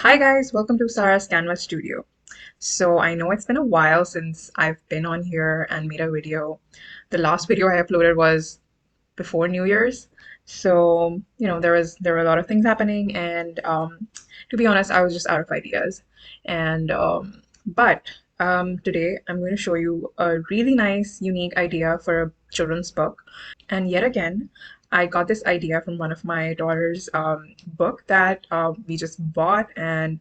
Hi guys, welcome to Sarah's Canva studio. So I know it's been a while since I've been on here and made a video. The last video I uploaded was before New Year's. So, there were a lot of things happening and to be honest, I was just out of ideas. And but today I'm going to show you a really nice, unique idea for a children's book. And yet again, I got this idea from one of my daughter's book that we just bought, and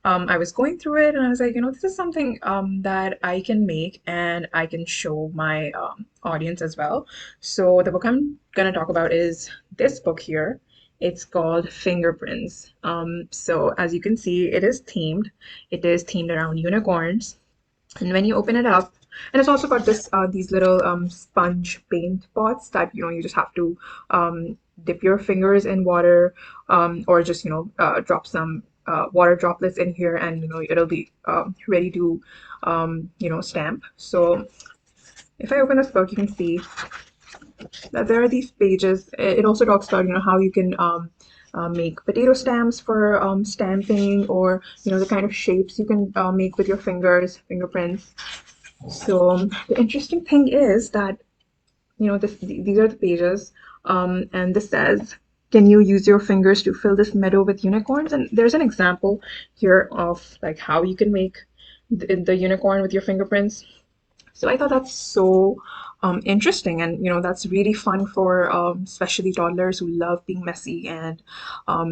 I was going through it, and I was like, this is something that I can make and I can show my audience as well. So the book I'm going to talk about is this book here. It's called Fingerprints. So as you can see, it is themed. It is themed around unicorns. And when you open it up, and it's also got this these little sponge paint pots that you just have to dip your fingers in water, or just drop some water droplets in here, and it'll be ready to stamp. So if I open this book, you can see that there are these pages. It also talks about how you can make potato stamps for stamping, or the kind of shapes you can make with your fingers, fingerprints. So the interesting thing is that these are the pages, and this says, "Can you use your fingers to fill this meadow with unicorns?" And there's an example here of like how you can make the unicorn with your fingerprints. So I thought that's so interesting, and that's really fun for especially toddlers who love being messy, and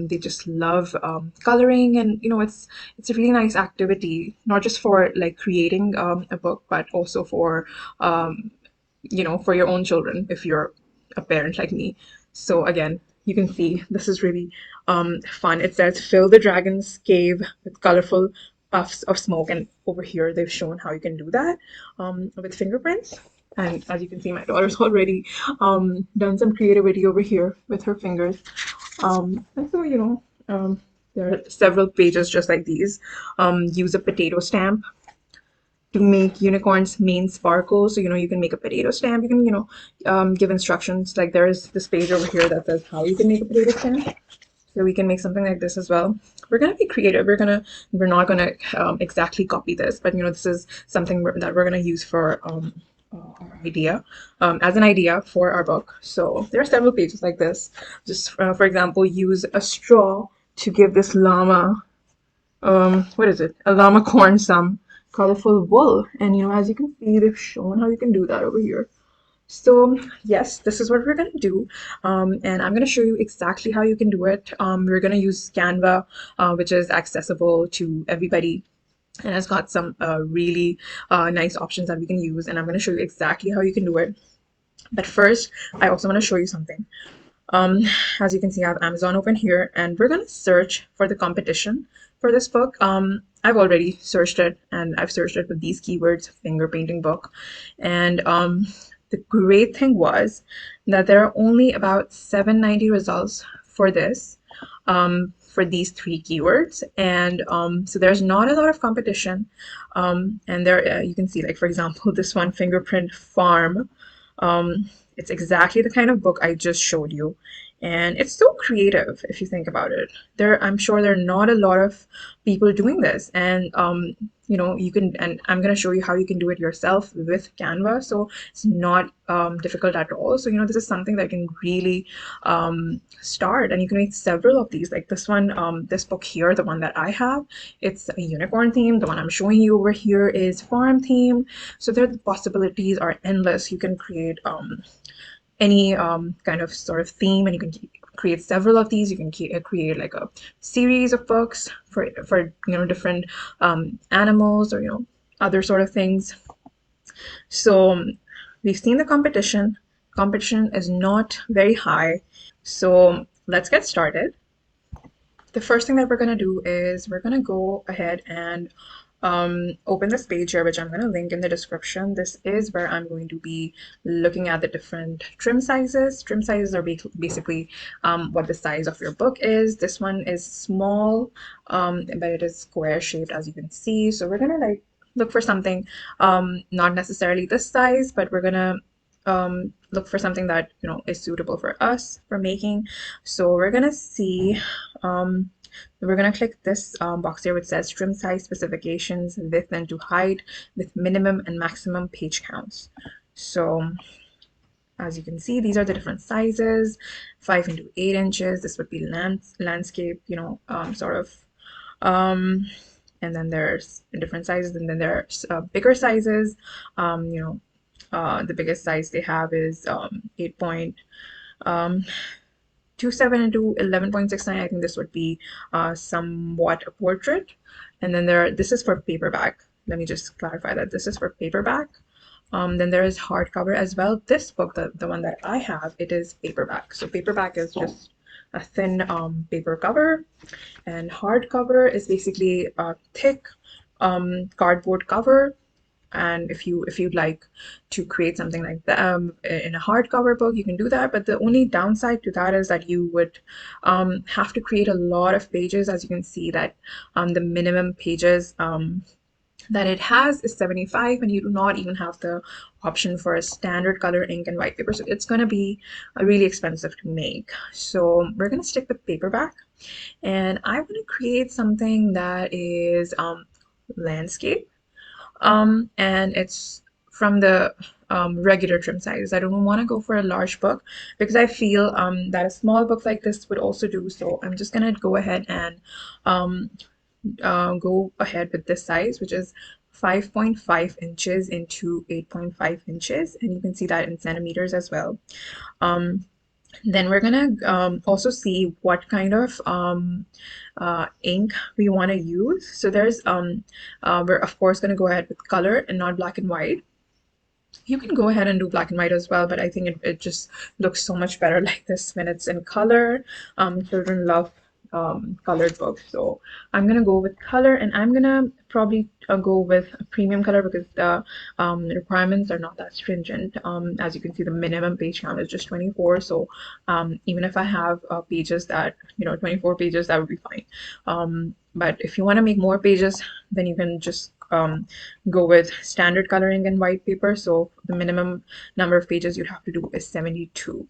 they just love coloring, and it's a really nice activity, not just for like creating a book, but also for for your own children if you're a parent like me. So again, you can see this is really fun. It says fill the dragon's cave with colorful puffs of smoke, and over here they've shown how you can do that with fingerprints. And as you can see, my daughter's already done some creativity over here with her fingers. And so, there are several pages just like these. Use a potato stamp to make unicorns main sparkle. So you can make a potato stamp. You can give instructions. Like there is this page over here that says how you can make a potato stamp. So we can make something like this as well. We're gonna be creative. We're not gonna exactly copy this, but this is something that we're gonna use for our idea, as an idea for our book. So there are several pages like this. Just for example, use a straw to give this llama, what is it? A llama corn some colorful wool. And as you can see, they've shown how you can do that over here. So yes, this is what we're gonna do, and I'm gonna show you exactly how you can do it. We're gonna use Canva, which is accessible to everybody and has got some really nice options that we can use, and I'm gonna show you exactly how you can do it. But first, I also want to show you something. Um, as you can see, I have Amazon open here, and we're gonna search for the competition for this book. I've already searched it, and I've searched it with these keywords: finger painting book. And the great thing was that there are only about 790 results for this, for these three keywords, and so there's not a lot of competition. And there you can see, like for example, this one, fingerprint farm. It's exactly the kind of book I just showed you. And it's so creative if you think about it. I'm sure there are not a lot of people doing this. And you can, and I'm gonna show you how you can do it yourself with Canva. So it's not difficult at all. So this is something that you can really start, and you can make several of these. Like this one, this book here, the one that I have, it's a unicorn theme. The one I'm showing you over here is farm theme. So the possibilities are endless. You can create any kind of sort of theme, and you can create several of these. You can create like a series of books for different animals, or other sort of things. So we've seen the competition. Competition is not very high. So let's get started. The first thing that we're going to do is we're going to go ahead and open this page here, which I'm going to link in the description. This is where I'm going to be looking at the different trim sizes. Trim sizes are basically what the size of your book is. This one is small, but it is square shaped, as you can see. So we're going to like look for something not necessarily this size, but we're going to look for something that is suitable for us for making. So we're gonna see We're going to click this box here which says trim size specifications, width and to height with minimum and maximum page counts. So as you can see, these are the different sizes, 5 into 8 inches. This would be landscape, sort of. And then there's different sizes, and then there's bigger sizes. The biggest size they have is 8.27 into 11.69. I think this would be somewhat a portrait. And then this is for paperback. Let me just clarify that this is for paperback. Then there is hardcover as well. This book, the one that I have, it is paperback. So paperback is just a thin paper cover, and hardcover is basically a thick cardboard cover. And if you'd like to create something like that in a hardcover book, you can do that. But the only downside to that is that you would have to create a lot of pages. As you can see that the minimum pages that it has is 75, and you do not even have the option for a standard color ink and white paper, so it's going to be really expensive to make. So we're going to stick with paperback, and I want to create something that is landscape, and it's from the regular trim size. I don't want to go for a large book because I feel that a small book like this would also do. So I'm just going to go ahead and go ahead with this size, which is 5.5 inches into 8.5 inches, and you can see that in centimeters as well. Then we're gonna also see what kind of ink we want to use. So there's we're of course going to go ahead with color and not black and white. You can go ahead and do black and white as well, but I think it just looks so much better like this when it's in color. Children love colored books, so I'm gonna go with color, and I'm gonna probably go with a premium color because the requirements are not that stringent. As you can see, the minimum page count is just 24, so even if I have pages that 24 pages, that would be fine. But if you want to make more pages, then you can just go with standard coloring and white paper. So the minimum number of pages you'd have to do is 72.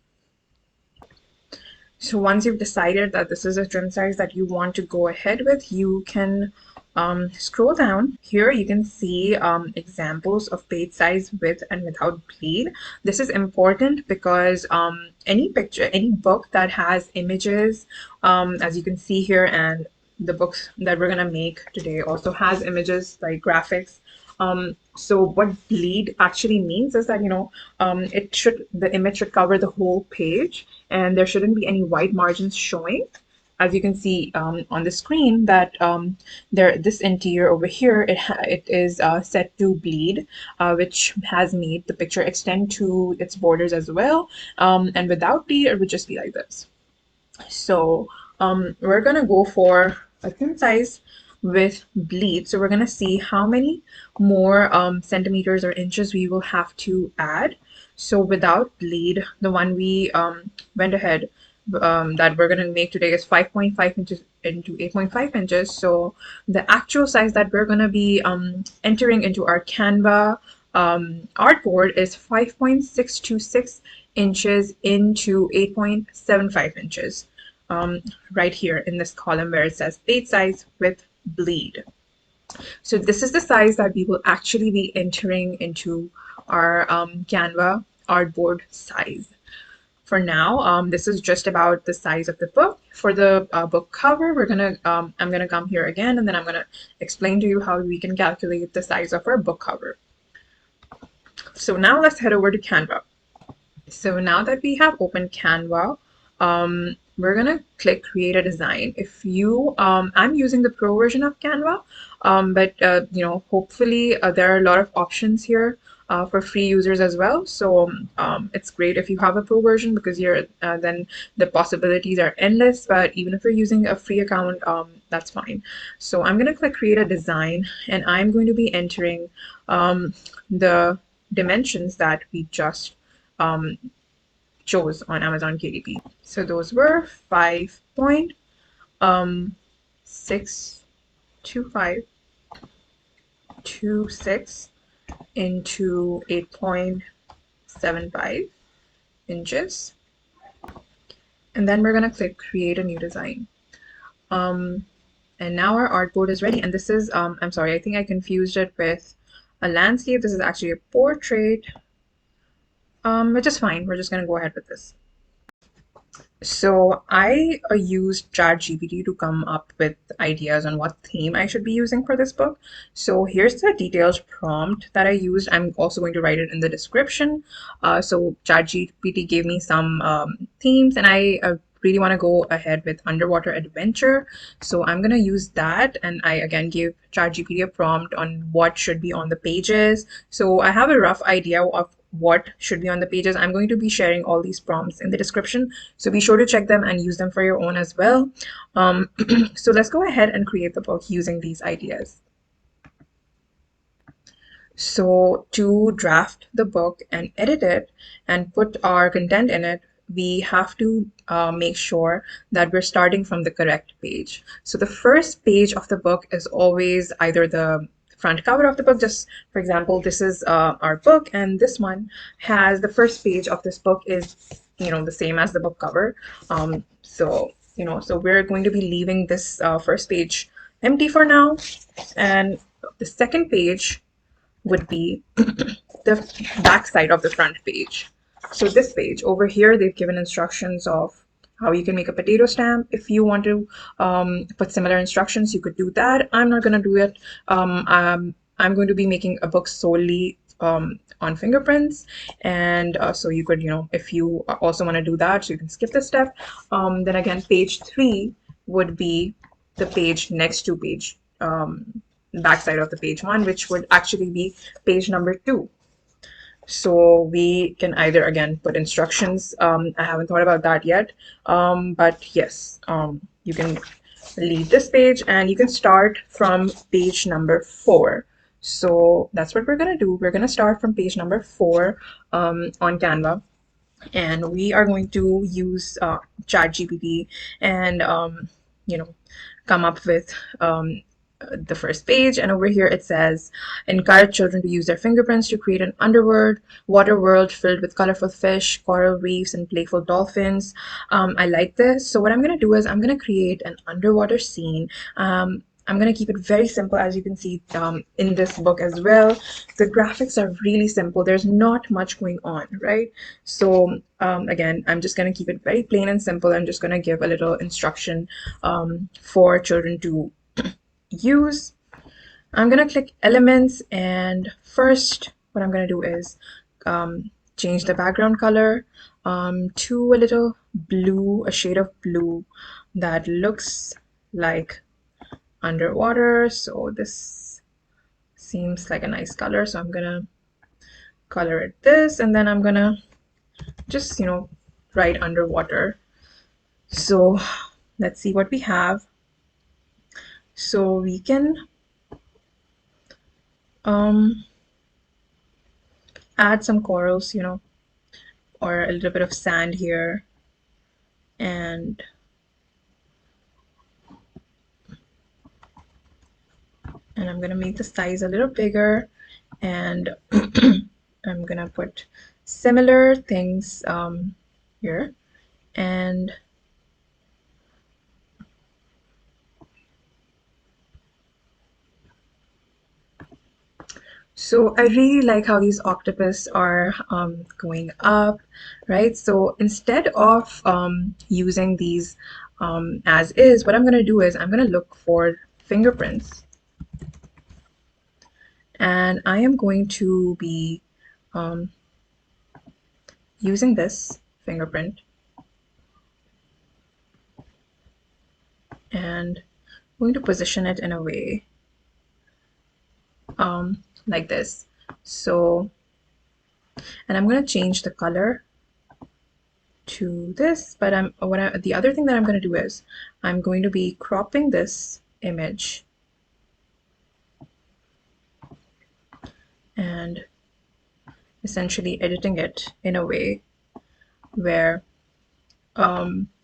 So once you've decided that this is a trim size that you want to go ahead with, you can scroll down. Here you can see examples of page size with and without bleed. This is important because any book that has images, as you can see here, and the books that we're gonna make today also has images like graphics. So what bleed actually means is that the image should cover the whole page, and there shouldn't be any white margins showing. As you can see on the screen that this interior over here, it is set to bleed, which has made the picture extend to its borders as well. And without bleed, it would just be like this. So we're gonna go for a thin size with bleed. So we're gonna see how many more centimeters or inches we will have to add. So without bleed, the one we went ahead that we're gonna make today is 5.5 inches into 8.5 inches. So the actual size that we're gonna be entering into our Canva artboard is 5.626 inches into 8.75 inches. Right here in this column where it says page size with bleed. So this is the size that we will actually be entering into our Canva artboard size. For now, this is just about the size of the book. For the book cover, I'm gonna come here again, and then I'm gonna explain to you how we can calculate the size of our book cover. So now let's head over to Canva. So now that we have opened Canva, we're gonna click create a design. If you I'm using the pro version of Canva, but hopefully there are a lot of options here for free users as well. So it's great if you have a pro version because then the possibilities are endless. But even if you're using a free account, that's fine. So I'm gonna click create a design, and I'm going to be entering the dimensions that we just chose on Amazon KDP. So those were 5.62526 into 8.75 inches. And then we're going to click create a new design. Um, and now our artboard is ready. And this is, I'm sorry, I think I confused it with a landscape. This is actually a portrait, which is fine. We're just going to go ahead with this. So I used ChatGPT to come up with ideas on what theme I should be using for this book. So here's the detailed prompt that I used. I'm also going to write it in the description. So ChatGPT gave me some themes, and I really want to go ahead with underwater adventure. So I'm going to use that, and I again gave ChatGPT a prompt on what should be on the pages. So I have a rough idea of what should be on the pages. I'm going to be sharing all these prompts in the description, so be sure to check them and use them for your own as well. So let's go ahead and create the book using these ideas. So to draft the book and edit it and put our content in it, we have to make sure that we're starting from the correct page. So the first page of the book is always either the front cover of the book. Just for example, this is our book, and this one has the first page of this book is, the same as the book cover. So we're going to be leaving this first page empty for now, and the second page would be the back side of the front page. So this page over here, they've given instructions of how you can make a potato stamp. If you want to put similar instructions, you could do that. I'm not going to do it. I'm going to be making a book solely on fingerprints, and so you could, if you also want to do that, so you can skip this step. Then again, page 3 would be the page next to page backside of the page 1, which would actually be page number 2. So we can either again put instructions. I haven't thought about that yet, but yes, you can leave this page and you can start from page number 4. So that's what we're gonna do. We're gonna start from page number 4 on Canva, and we are going to use ChatGPT and come up with the first page. And over here it says, encourage children to use their fingerprints to create an underworld water world filled with colorful fish, coral reefs, and playful dolphins. I like this. So what I'm going to do is I'm going to create an underwater scene. I'm going to keep it very simple, as you can see in this book as well. The graphics are really simple. There's not much going on, right? So again, I'm just going to keep it very plain and simple. I'm just going to give a little instruction for children to use. I'm gonna click elements, and first what I'm gonna do is change the background color to a little blue, a shade of blue that looks like underwater. So this seems like a nice color, so I'm gonna color it this, and then I'm gonna just write underwater. So let's see what we have. So we can add some corals, or a little bit of sand here, and I'm gonna make the size a little bigger, and I'm gonna put similar things here, and so I really like how these octopus are going up, right? So instead of using these as is, what I'm going to do is I'm going to look for fingerprints, and I am going to be using this fingerprint, and I'm going to position it in a way like this. So, and I'm going to change the color to this, but the other thing that I'm going to do is I'm going to be cropping this image and essentially editing it in a way where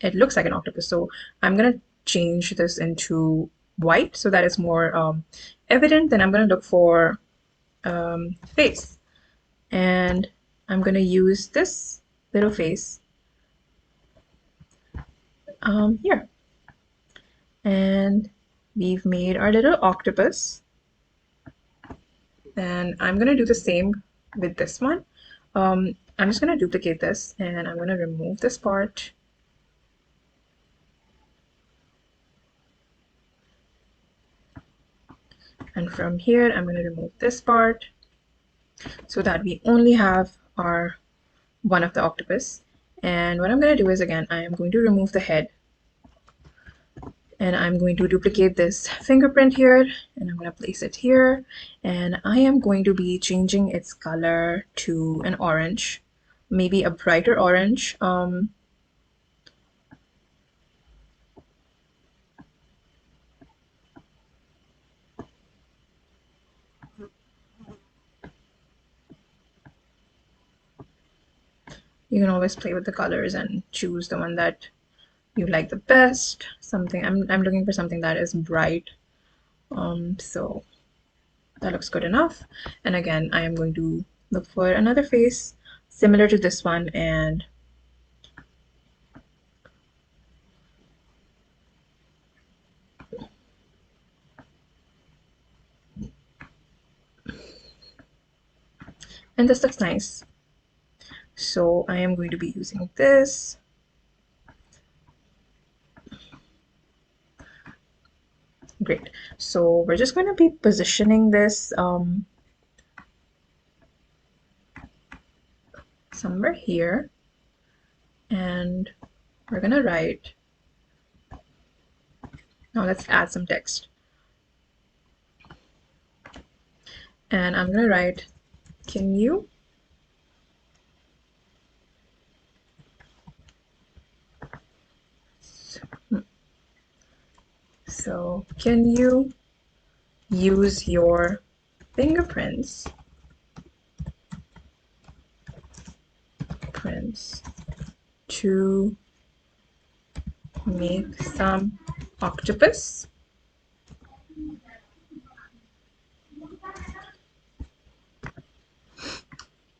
it looks like an octopus. So I'm going to change this into white so that it's more evident. Then I'm going to look for face, and I'm going to use this little face here, And we've made our little octopus. And I'm going to do the same with this one. I'm just going to duplicate this and I'm going to remove this part. And from here, I'm going to remove this part so that we only have our one of the octopus. And what I'm going to do is, again, I am going to remove the head and I'm going to duplicate this fingerprint here and I'm going to place it here, and I am going to be changing its color to an orange, maybe a brighter orange. You can always play with the colors and choose the one that you like the best. Something I'm looking for something that is bright. So that looks good enough. And again, I am going to look for another face similar to this one, and this looks nice. So I am going to be using this. Great. So we're just going to be positioning this somewhere here, and we're going to write. Now let's add some text. And I'm going to write, can you so can you use your fingerprints to make some octopus?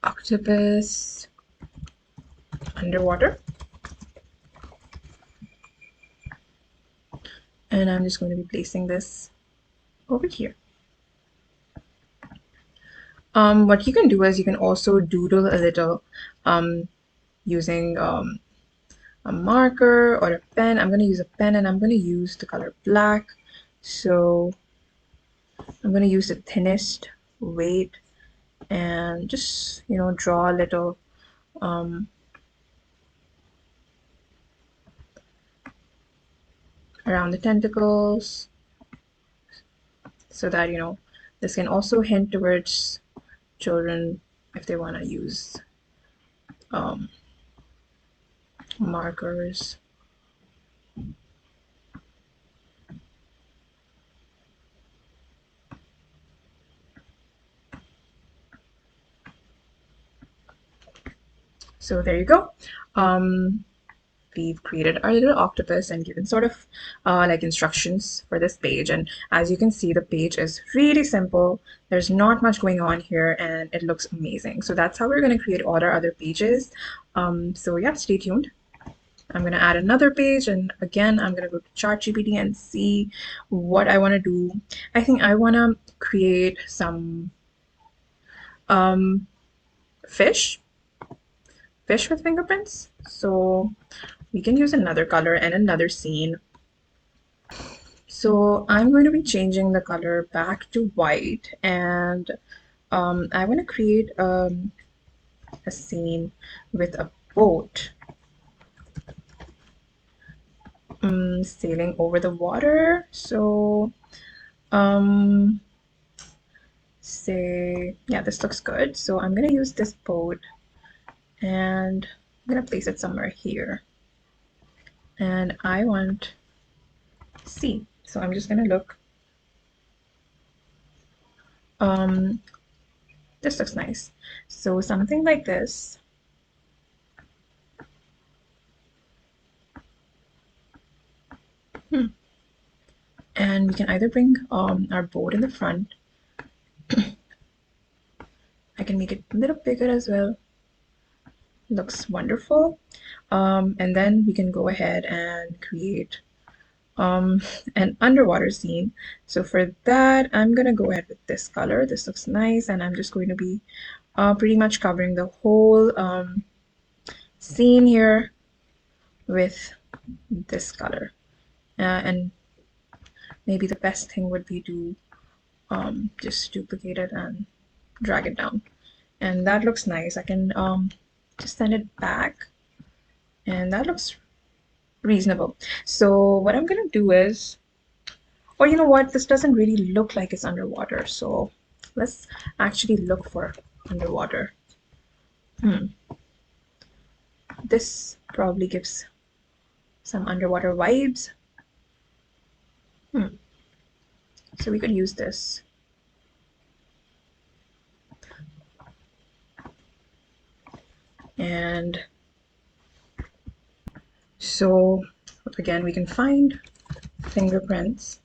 Octopus underwater. And I'm just going to be placing this over here. What you can do is you can also doodle a little using a marker or a pen. I'm going to use a pen and I'm going to use the color black. So I'm going to use the thinnest weight and just, draw a little around the tentacles so that, this can also hint towards children if they want to use markers. So there you go. We've created our little octopus and given sort of like instructions for this page. And as you can see, the page is really simple. There's not much going on here and it looks amazing. So that's how we're going to create all our other pages. So yeah, stay tuned. I'm going to add another page, and again, I'm going to go to ChatGPT and see what I want to do. I think I want to create some fish with fingerprints. So we can use another color and another scene. So I'm going to be changing the color back to white, and I want to create a scene with a boat sailing over the water. So say, yeah, this looks good. So I'm going to use this boat and I'm going to place it somewhere here. And I want sea. So I'm just going to look. This looks nice. So something like this. And we can either bring our boat in the front. I can make it a little bigger as well. Looks wonderful. And then we can go ahead and create an underwater scene. So for that, I'm gonna go ahead with this color. This looks nice, and I'm just going to be pretty much covering the whole scene here with this color. And maybe the best thing would be to just duplicate it and drag it down. And that looks nice. I can just send it back, and that looks reasonable. So what I'm gonna do is, or you know what, this doesn't really look like it's underwater, so let's actually look for underwater. This probably gives some underwater vibes. So we could use this. And so again, we can find fingerprints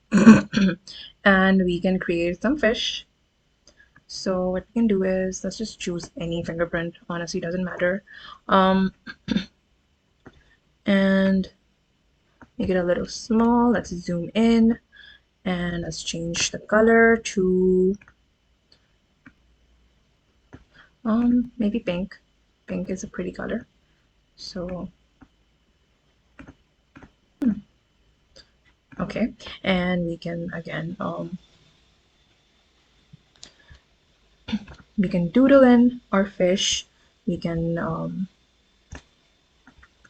and we can create some fish. So what we can do is, let's just choose any fingerprint, honestly doesn't matter, and make it a little small. Let's zoom in and let's change the color to maybe pink. Pink is a pretty color. So okay, and we can again we can doodle in our fish. We can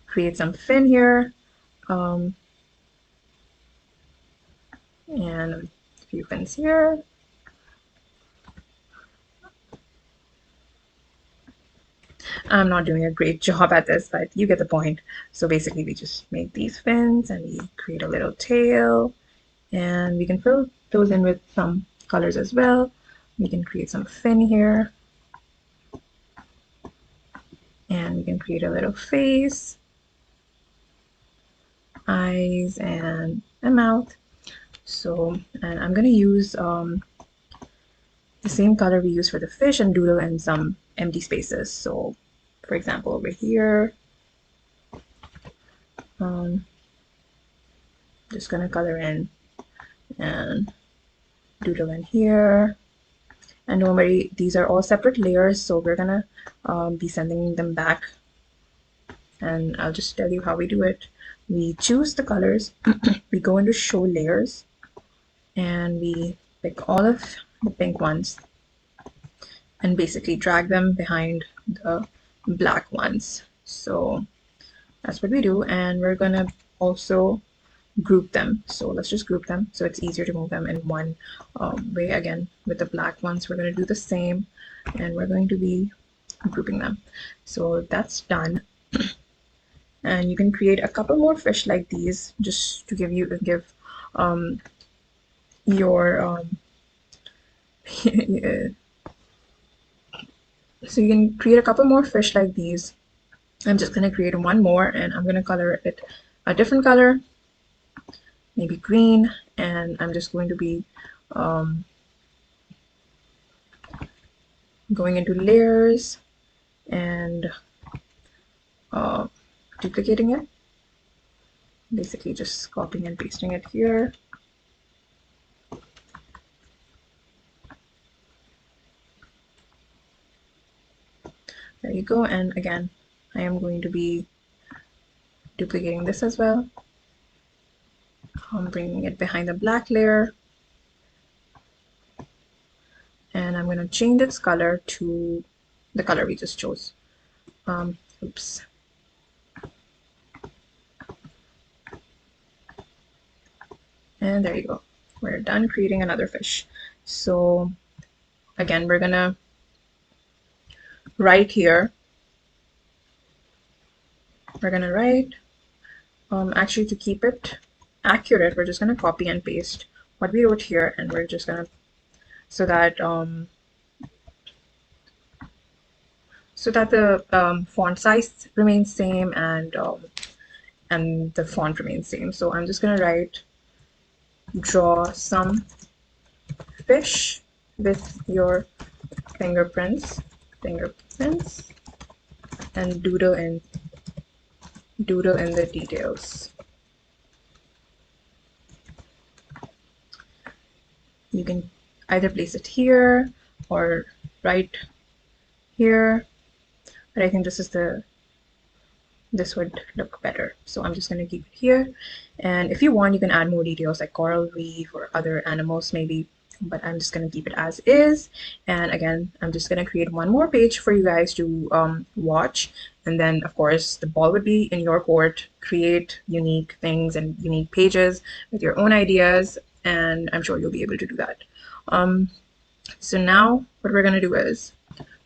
create some fin here, and a few fins here. I'm not doing a great job at this, but you get the point. So basically we just make these fins and we create a little tail, and we can fill those in with some colors as well. We can create some fin here, and we can create a little face, eyes, and a mouth. So, and I'm gonna use the same color we use for the fish and doodle in some empty spaces. So for example, over here, just gonna color in and doodle in here. And don't worry, these are all separate layers, so we're gonna be sending them back, and I'll just tell you how we do it. We choose the colors, we go into show layers, and we pick all of the pink ones and basically drag them behind the black ones. So that's what we do, and we're gonna also group them. So let's just group them so it's easier to move them in one way. Again, with the black ones, we're going to do the same, and we're going to be grouping them. So that's done. And you can create a couple more fish like these just to give your so you can create a couple more fish like these. I'm just going to create one more, and I'm going to color it a different color, maybe green, and I'm just going to be going into layers and duplicating it, basically just copying and pasting it here. There you go. And again, I am going to be duplicating this as well. I'm bringing it behind the black layer, and I'm going to change its color to the color we just chose. Oops. And there you go. We're done creating another fish. So again, we're gonna write here. We're gonna write, actually to keep it accurate, we're just gonna copy and paste what we wrote here, and we're just gonna, so that the font size remains same, and the font remains same. So I'm just gonna write, draw some fish with your fingerprints, and doodle in the details. You can either place it here or right here, but I think this would look better. So I'm just going to keep it here. And if you want, you can add more details like coral reef or other animals maybe, but I'm just going to keep it as is. And again, I'm just going to create one more page for you guys to watch. And then of course the ball would be in your court. Create unique things and unique pages with your own ideas, and I'm sure you'll be able to do that. So now what we're going to do is,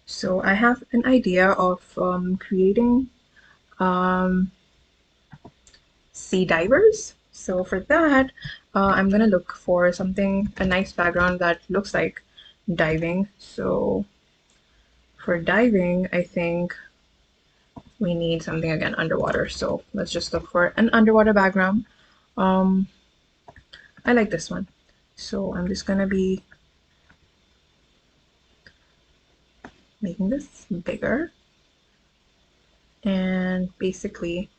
so I have an idea of creating sea divers. So for that, I'm gonna look for something, a nice background that looks like diving. So for diving, I think we need something again underwater. So let's just look for an underwater background. Um, I like this one. So I'm just gonna be making this bigger and basically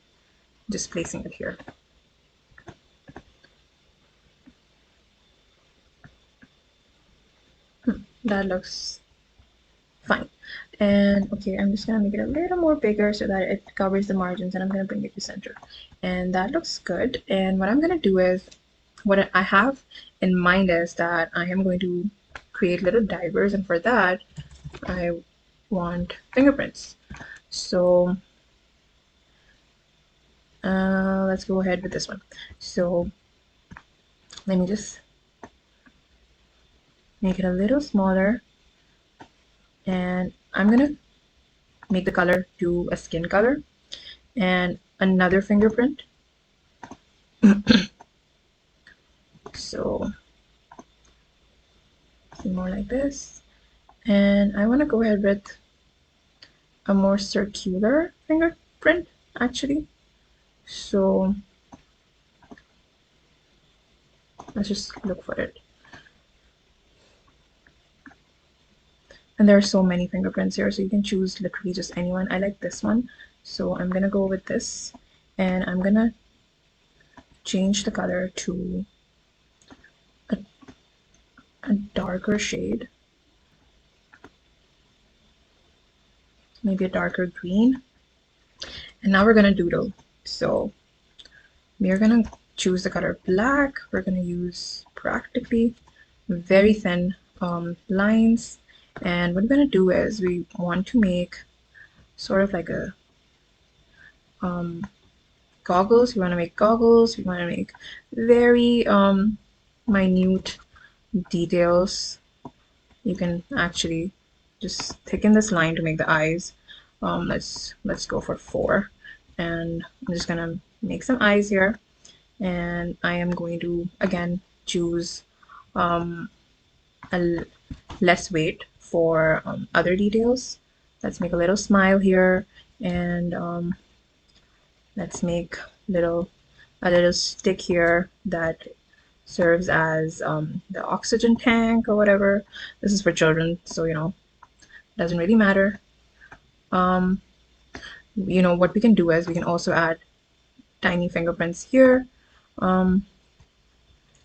just placing it here. That looks fine. And okay, I'm just gonna make it a little more bigger so that it covers the margins, and I'm gonna bring it to center. And that looks good. And what I'm gonna do is, what I have in mind is that I am going to create little divers, and for that I want fingerprints. So let's go ahead with this one. So let me just make it a little smaller, and I'm gonna make the color to a skin color and another fingerprint. So more like this, and I want to go ahead with a more circular fingerprint actually. So let's just look for it. And there are so many fingerprints here, so you can choose literally just anyone. I like this one, so I'm gonna go with this, and I'm gonna change the color to a darker shade, maybe a darker green. And now we're gonna doodle. So we're gonna choose the color black. We're gonna use practically very thin lines, and what we're gonna do is we want to make sort of like a goggles. We want to make goggles. We want to make very minute details. You can actually just thicken this line to make the eyes. Let's go for 4, and I'm just gonna make some eyes here, and I am going to again choose a less weight for other details. Let's make a little smile here, and let's make a little stick here that serves as the oxygen tank or whatever. This is for children, so you know, doesn't really matter. You know what we can do is we can also add tiny fingerprints here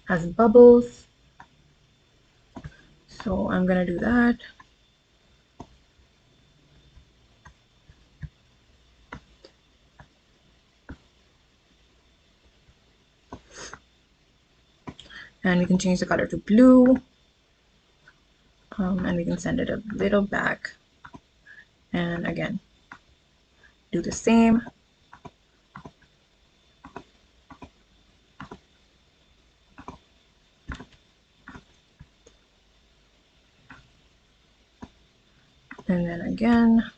as bubbles. So I'm gonna do that. And we can change the color to blue, and we can send it a little back, and again do the same. And then again,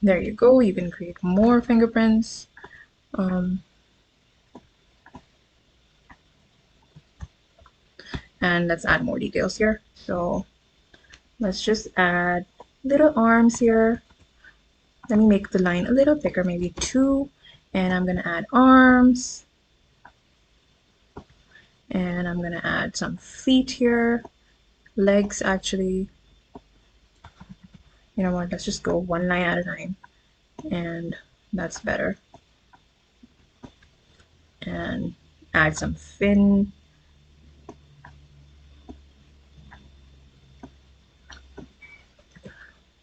there you go. You can create more fingerprints. And let's add more details here. So let's just add little arms here. Let me make the line a little thicker, maybe 2, and I'm gonna add arms, and I'm gonna add some feet here, legs actually. You know what, let's just go one line at a time, and that's better. And add some fin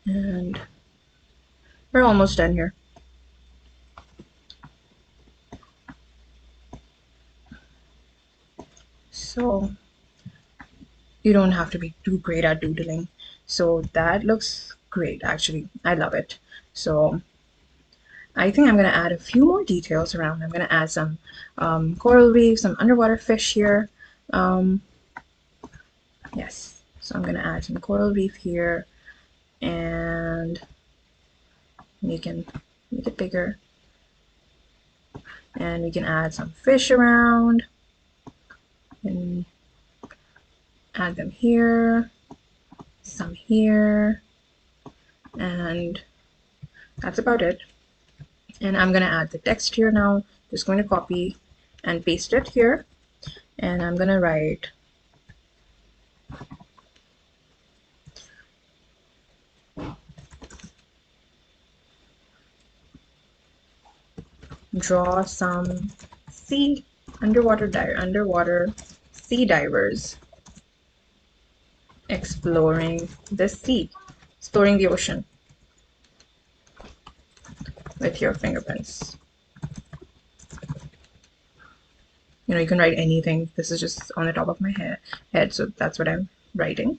And we're almost done here. So you don't have to be too great at doodling. So that looks great, actually. I love it. So I think I'm going to add a few more details around. I'm going to add some coral reef, some underwater fish here. Um, yes, so I'm going to add some coral reef here, and we can make it bigger. And we can add some fish around and add them here, some here, and that's about it. And I'm going to add the text here now. Just going to copy and paste it here, and I'm going to write draw some underwater sea divers exploring the ocean with your fingerprints. You know, you can write anything. This is just on the top of my head, so that's what I'm writing.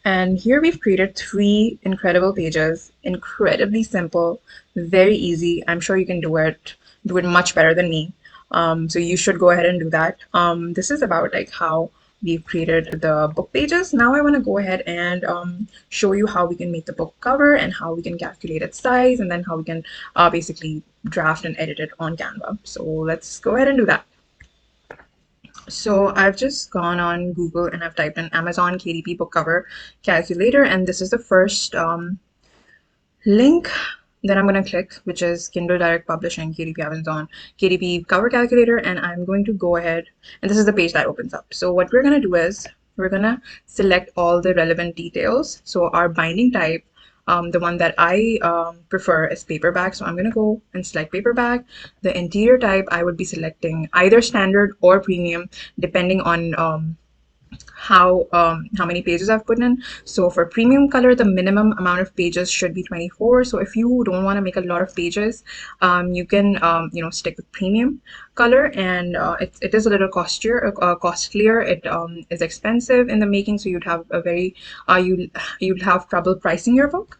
And here we've created 3 incredible pages, incredibly simple, very easy. I'm sure you can do it much better than me. So you should go ahead and do that. This is about like how we've created the book pages. Now I want to go ahead and show you how we can make the book cover and how we can calculate its size, and then how we can basically draft and edit it on Canva. So let's go ahead and do that. So I've just gone on Google and I've typed in Amazon KDP book cover calculator, and this is the first link that I'm going to click, which is Kindle Direct Publishing, KDP Amazon, KDP cover calculator, and I'm going to go ahead, and this is the page that opens up. So what we're going to do is we're going to select all the relevant details. So our binding type, the one that I prefer is paperback. So I'm going to go and select paperback. The interior type, I would be selecting either standard or premium, depending on how many pages I've put in. So for premium color, the minimum amount of pages should be 24. So if you don't want to make a lot of pages, you can stick with premium color, and it is a little costlier. It is expensive in the making, so you'd have a very you'd have trouble pricing your book.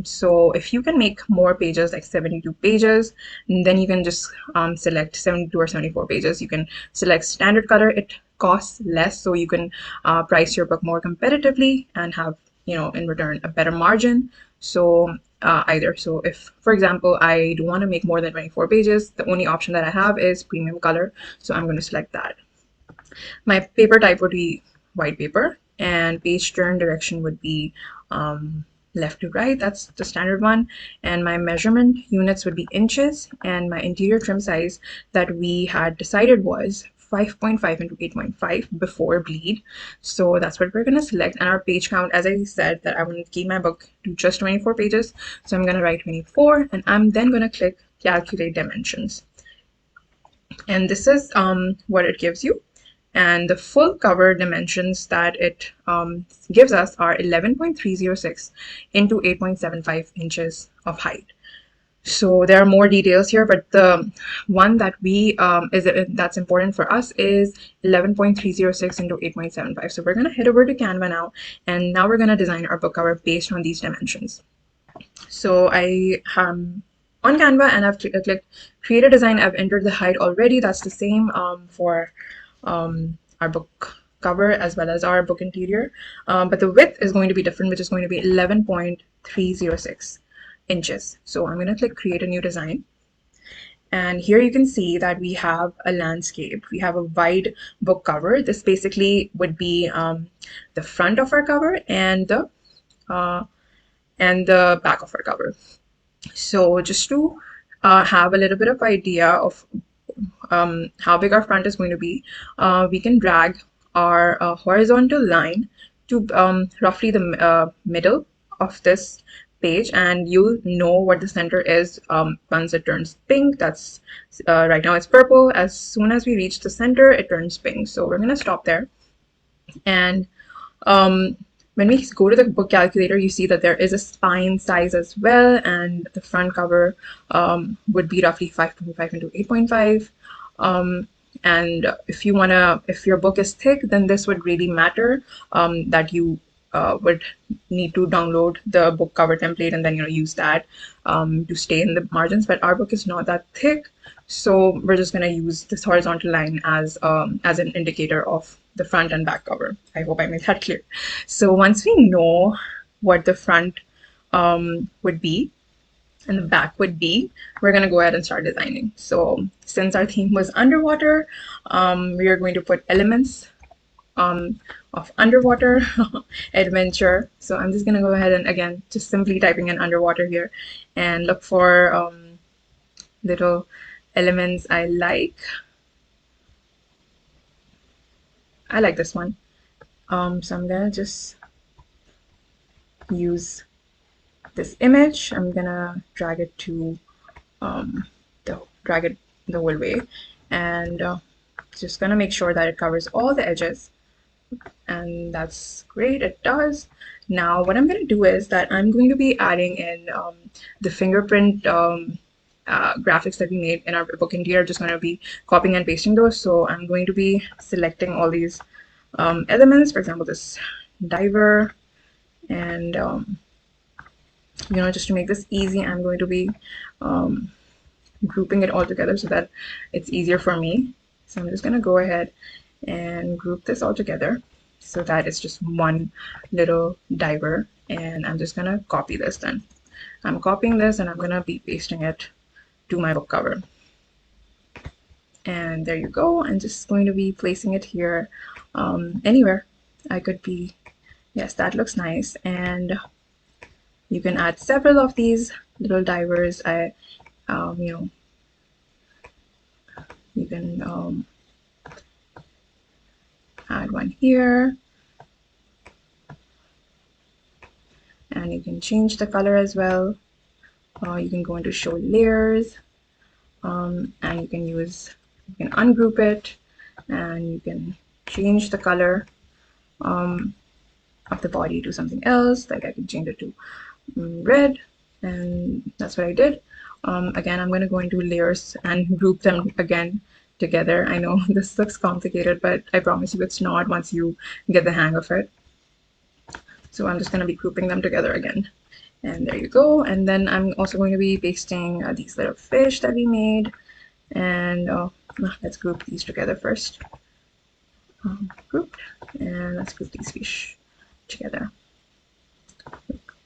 So if you can make more pages, like 72 pages, then you can just select 72 or 74 pages. You can select standard color. It costs less, so you can price your book more competitively and have, in return, a better margin. So so if, for example, I do want to make more than 24 pages, the only option that I have is premium color, so I'm going to select that. My paper type would be white paper, and page turn direction would be left to right. That's the standard one. And my measurement units would be inches, and my interior trim size that we had decided was 5.5 into 8.5 before bleed. So that's what we're going to select. And our page count, as I said, that I want to keep my book to just 24 pages, so I'm going to write 24, and I'm then going to click calculate dimensions, and this is what it gives you. And the full cover dimensions that it gives us are 11.306 into 8.75 inches of height. So there are more details here, but the one that that's important for us is 11.306 into 8.75. So we're going to head over to Canva now, and now we're going to design our book cover based on these dimensions. So I am on Canva, and I've clicked create a design. I've entered the height already. That's the same for our book cover as well as our book interior, but the width is going to be different, which is going to be 11.306 inches. So I'm going to click create a new design, and here you can see that we have a landscape. We have a wide book cover. This basically would be the front of our cover and the back of our cover. So just to have a little bit of idea of how big our front is going to be, we can drag our horizontal line to roughly the middle of this page, and you'll know what the center is once it turns pink. That's right now it's purple. As soon as we reach the center, it turns pink. So we're going to stop there, and when we go to the book calculator, you see that there is a spine size as well, and the front cover would be roughly 5.5 into 8.5. And if your book is thick, then this would really matter, that you would need to download the book cover template and then use that to stay in the margins. But our book is not that thick, so we're just gonna use this horizontal line as an indicator of the front and back cover. I hope I made that clear. So once we know what the front would be and the back would be, we're going to go ahead and start designing. So since our theme was underwater, we are going to put elements of underwater adventure. So I'm just going to go ahead and again just simply typing in underwater here and look for little elements I like. I like this one. So I'm gonna just use this image. I'm gonna drag it to drag it the whole way, and just gonna make sure that it covers all the edges, and that's great, it does. Now what I'm gonna do is that I'm going to be adding in the fingerprint graphics that we made in our book interior. Just going to be copying and pasting those. So I'm going to be selecting all these elements, for example this diver, and just to make this easy, I'm going to be grouping it all together so that it's easier for me. So I'm just going to go ahead and group this all together so that it's just one little diver, and I'm just going to copy this. Then I'm copying this and I'm going to be pasting it to my book cover, and there you go. I'm just going to be placing it here, anywhere I could be. Yes, that looks nice. And you can add several of these little divers. You can add one here, and you can change the color as well. You can go into show layers, and you can ungroup it, and you can change the color of the body to something else. Like I can change it to red, and that's what I did. Again, I'm going to go into layers and group them again together. I know this looks complicated, but I promise you it's not once you get the hang of it. So I'm just going to be grouping them together again, and there you go. And then I'm also going to be pasting these little fish that we made, and let's group these together first. Grouped, and let's group these fish together,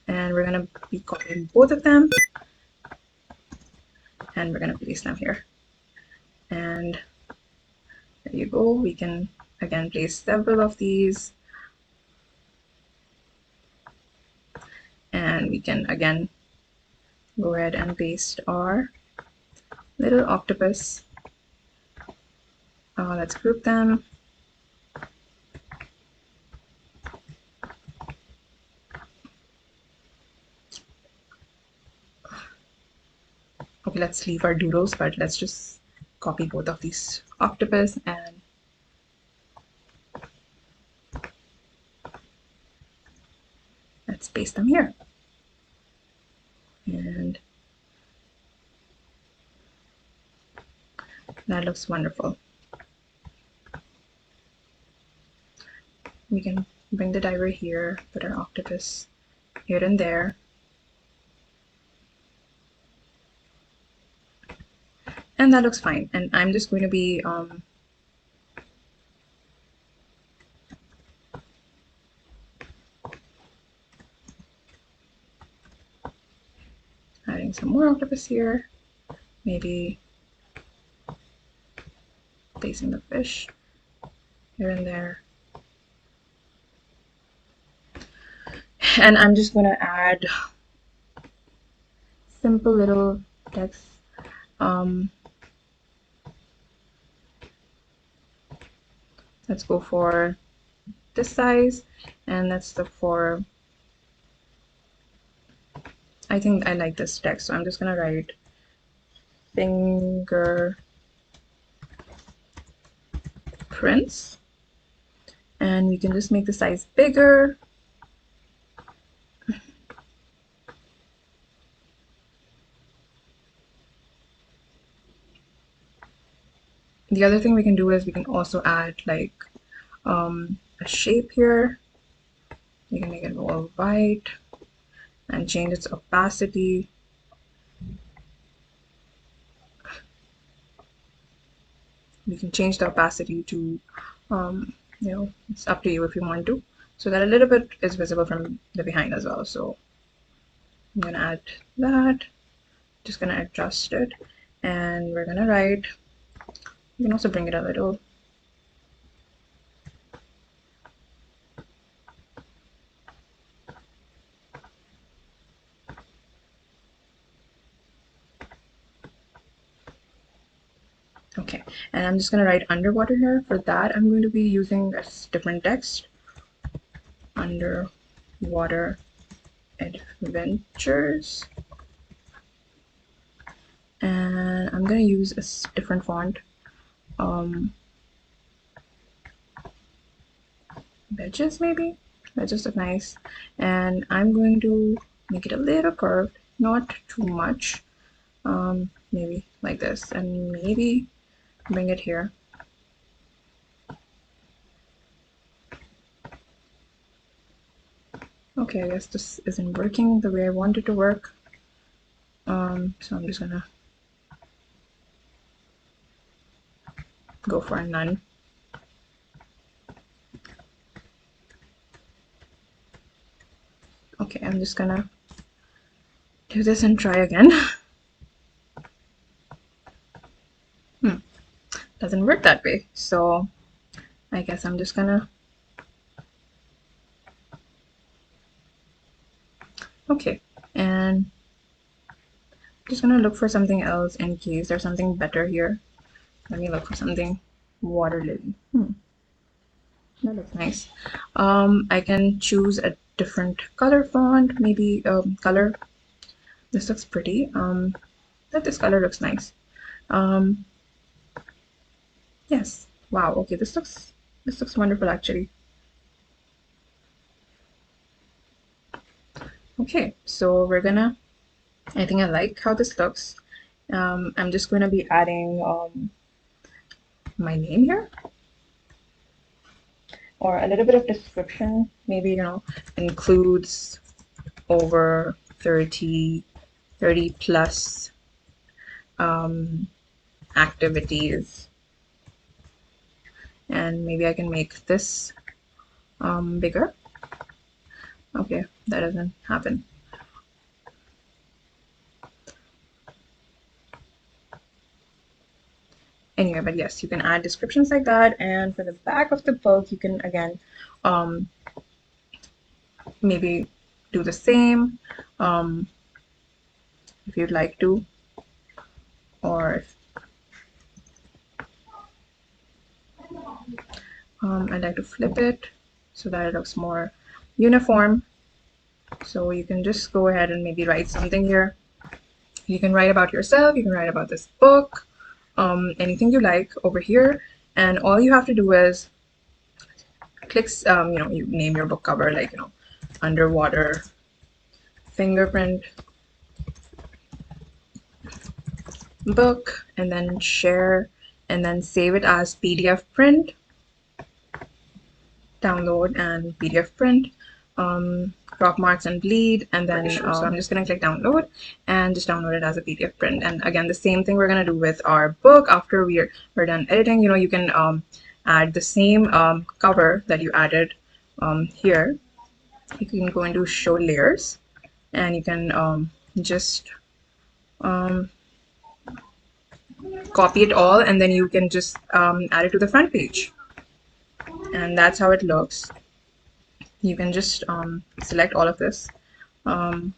and we're going to be copying both of them, and we're going to place them here, and there you go. We can again place several of these, and we can again go ahead and paste our little octopus. Let's group them. Okay, let's leave our doodles, but let's just copy both of these octopus and let's paste them here. And that looks wonderful. We can bring the diver here, put our octopus here and there. And that looks fine. And I'm just going to be adding some more octopus here, maybe placing the fish here and there. And I'm just going to add simple little text. Let's go for this size, and that's the for, I think I like this text, so I'm just gonna write fingerprints, and we can just make the size bigger, The other thing we can do is we can also add like a shape here. We can make it all white and change its opacity. We can change the opacity to, it's up to you if you want to, so that a little bit is visible from the behind as well. So I'm gonna add that, just gonna adjust it, and we're gonna write, you can also bring it a little. Okay, and I'm just gonna write underwater here. For that, I'm going to be using a different text, underwater adventures, and I'm gonna use a different font. Wedges maybe? Wedges look nice. And I'm going to make it a little curved, not too much. Maybe like this, and maybe bring it here. Okay, I guess this isn't working the way I want it to work. So I'm just gonna go for a none. Okay, I'm just gonna do this and try again. Doesn't work that way, so I guess I'm just gonna, okay, and I'm just gonna look for something else in case there's something better here. Let me look for something. Water lily. That looks nice. I can choose a different color font, maybe color. This looks pretty. This color looks nice. Yes. Wow. Okay. This looks wonderful actually. Okay. So we're gonna. I think I like how this looks. I'm just gonna be adding my name here, or a little bit of description. Maybe includes over 30 plus activities, and maybe I can make this bigger. Okay, that doesn't happen. Anyway, but yes, you can add descriptions like that, and for the back of the book you can again maybe do the same if you'd like to, or I'd like to flip it so that it looks more uniform. So you can just go ahead and maybe write something here. You can write about yourself, you can write about this book, anything you like over here, and all you have to do is click, you name your book cover, like underwater fingerprint book, and then share, and then save it as PDF print, download and PDF print, crop marks and bleed, and then so I'm just gonna click download and just download it as a PDF print. And again, the same thing we're gonna do with our book. After we're done editing, you can add the same cover that you added here. You can go into show layers, and you can just copy it all, and then you can just add it to the front page, and that's how it looks. You can just select all of this and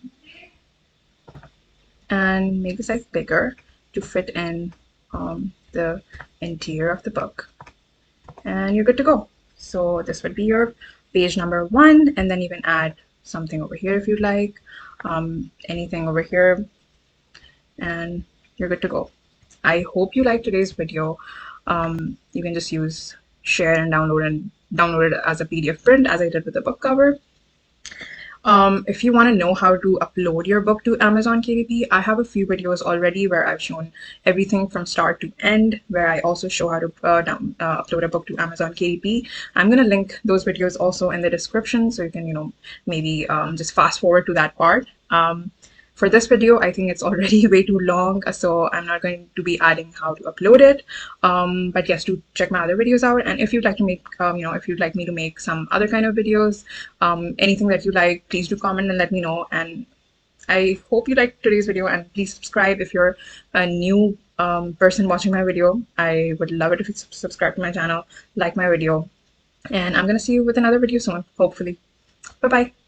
make the size bigger to fit in the interior of the book, and you're good to go. So this would be your page number 1, and then you can add something over here if you'd like, anything over here, and you're good to go. I hope you liked today's video. You can just use share and download it as a PDF print, as I did with the book cover. If you want to know how to upload your book to Amazon KDP, I have a few videos already where I've shown everything from start to end, where I also show how to upload a book to Amazon KDP. I'm going to link those videos also in the description so you can, maybe just fast forward to that part. For this video, I think it's already way too long, so I'm not going to be adding how to upload it. But yes, do check my other videos out. And if you'd like to make, if you'd like me to make some other kind of videos, anything that you like, please do comment and let me know. And I hope you liked today's video, and please subscribe if you're a new person watching my video. I would love it if you subscribe to my channel, like my video, and I'm gonna see you with another video soon, hopefully. Bye bye.